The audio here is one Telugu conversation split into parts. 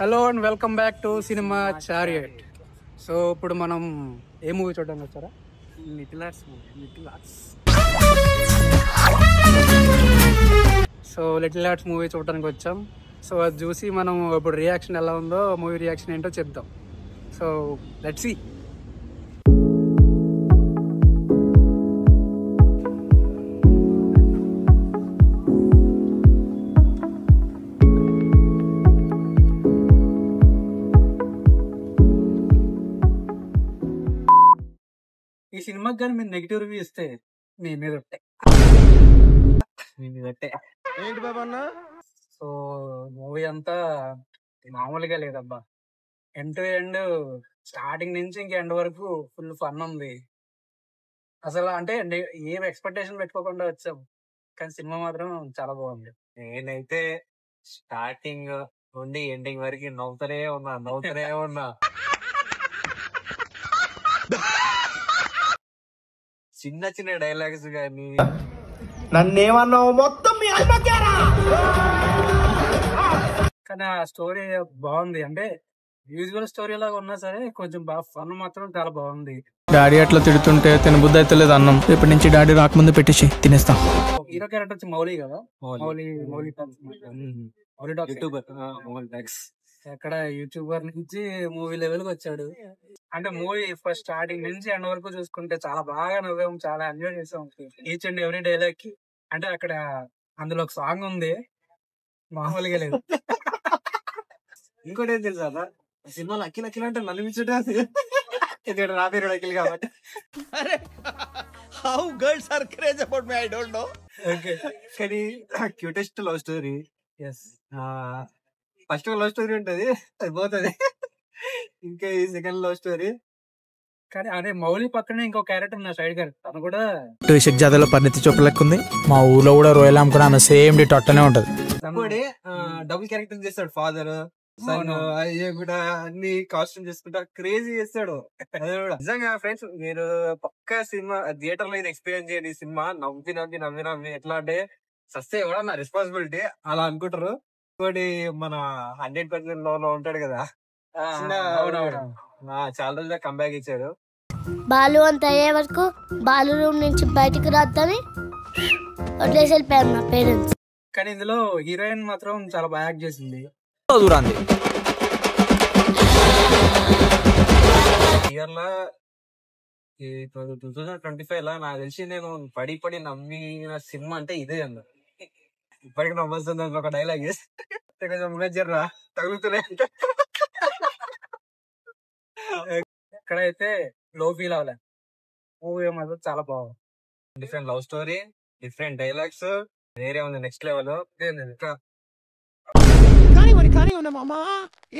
Hello and welcome back to cinema chariot. So ఇప్పుడు మనం ఏ మూవీ చూడడానికి వచ్చారా? Little arts movie. So little arts movie చూడడానికి వచ్చాం. సో అది చూసి మనం ఇప్పుడు రియాక్షన్ ఎలా ఉందో, మూవీ రియాక్షన్ ఏంటో చెప్దాం. So let's see. ఈ సినిమాకి కానీ మీరు నెగిటివ్ రివ్యూ ఇస్తే మీ మీద ఏంటి బాబా అన్న? సో మూవీ అంతా మామూలుగా లేదబ్బా. ఎండ్ టు ఎండ్, స్టార్టింగ్ నుంచి ఇంక ఎండ్ వరకు ఫుల్ ఫన్ ఉంది. అసలు అంటే ఏం ఎక్స్పెక్టేషన్ పెట్టుకోకుండా వచ్చాం, కానీ సినిమా మాత్రం చాలా బాగుంది. నేనైతే స్టార్టింగ్ నుండి ఎండింగ్ వరకు నవ్వుతూనే ఉన్నా. చిన్న చిన్న డైలాగ్స్ కానీ నన్నేమన్నావు మొత్తం మీ అన్నకేరా. కానీ ఆ స్టోరీ బాగుంది. అంటే యూజువల్ స్టోరీ లాగా ఉన్నా సరే కొంచెం బాగా ఫన్ మాత్రం చాలా బాగుంది. డాడీ అట్లా తిడుతుంటే తినబుద్ధి అయితే లేదు అన్నం. రేపటి నుంచి డాడీ రాకముందు పెట్టేసి తినేస్తాం. హీరో క్యారెక్టర్ వచ్చి మౌలి కదా, మౌలి టాక్స్. ఎక్కడ యూట్యూబర్ నుంచి మూవీ లెవెల్ కి వచ్చాడు. అంటే మూవీ ఫస్ట్ స్టార్టింగ్ నుంచి ఎండ్ వరకు చూసుకుంటే చాలా బాగా నవ్వాం, చాలా ఎంజాయ్ చేసాం ఈచ్ అండ్ ఎవ్రీ డైలాగ్ కి. అంటే అక్కడ అందులో ఒక సాంగ్ ఉంది, మామూలుగా లేదు. ఇంకోటి ఏం తెలుసా, సినిమాలో అఖిల్ అంటే నన్ను మించుట నా పేరు అఖిల్ కాబట్టి. How girls are craze about me I don't know. కానీ cutest love story. First love story ఉంటది, అది పోతుంది. ఇంకా ఈ సెకండ్ లవ్ స్టోరీ. కానీ అదే మౌలి పక్కనే ఇంకో క్యారెక్టర్ నా సైడ్ గారు, తను కూడా టుషక్ జాతరలో పరిణితి చూపు లెక్క ఉంది. మా ఊర్లో కూడా రోయల్ అమ్ముకున్నా సేమ్ డిట్ అట్టనే ఉంటది. డబుల్ క్యారెక్టర్ చేస్తాడు, ఫాదర్ సన్ అయ్యే కూడా అన్ని కాస్ట్యూమ్ చేసుకుంటా క్రేజీ చేస్తాడు. అదే కూడా నిజంగా ఫ్రెండ్స్, మీరు పక్కా సినిమా థియేటర్ లో ఇది ఎక్స్పీరియన్స్ చేయండి. ఈ సినిమా నవ్వి ఎట్లా అంటే సస్తే కూడా నా రెస్పాన్సిబిలిటీ అలా అనుకుంటారు. ఇంకోటి మన 100% లో ఉంటాడు కదా, చాలా రోజులు కంబ్యాక్ ఇచ్చాడు. బాలు అంత అయ్యే వరకు బాలు రూమ్ నుంచి బయటకు రాద్దని వదిలేసి వెళ్ళిపోయారు నా పేరెంట్స్. కానీ ఇందులో హీరోయిన్ మాత్రం చాలా బాగా యాక్ట్ చేసింది. ఇయర్ లా 2025 లా నాకు తెలిసి నేను పడి నమ్మిన సినిమా అంటే ఇదే అన్న. ఇప్పటికి నమ్మొస్తుంది ఒక డైలాగ్ కొంచెం తగులుతున్నాయి. ఎక్కడైతే లో ఫీల్ అవ్వలే, మూవీ మాత్రం చాలా బాగుంది. Different love story, different dialogues, వేరే ఉంది నెక్స్ట్ లెవెల్. కానీ ఉన్నా మామా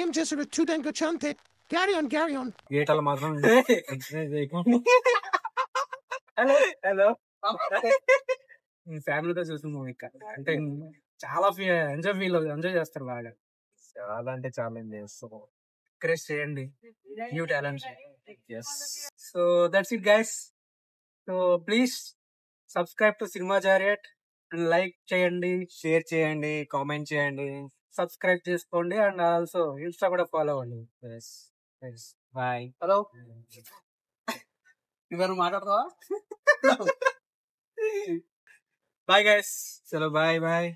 ఏం చేస్తాడు చూడడానికి వచ్చా అంతే. క్యారీ ఆన్ గేటాలు మాత్రం హలో ఫ్యామిలీతో చూసిన మూవీ అంటే చాలా ఎంజాయ్ చేస్తారు బాగా. చాలా అంటే చాలా చేస్తాం. ఎంకరేజ్ చేయండి new talents. So that's it guys. So please subscribe to cinema chariot and like చేయండి, షేర్ చేయండి, కామెంట్ చేయండి, సబ్స్క్రైబ్ చేసుకోండి అండ్ ఆల్సో ఇన్స్టా కూడా ఫాలో అవ్వండి. బాయ్. హలో, ఇవన్నీ మాట్లాడతావా? Bye guys. చలో బాయ్.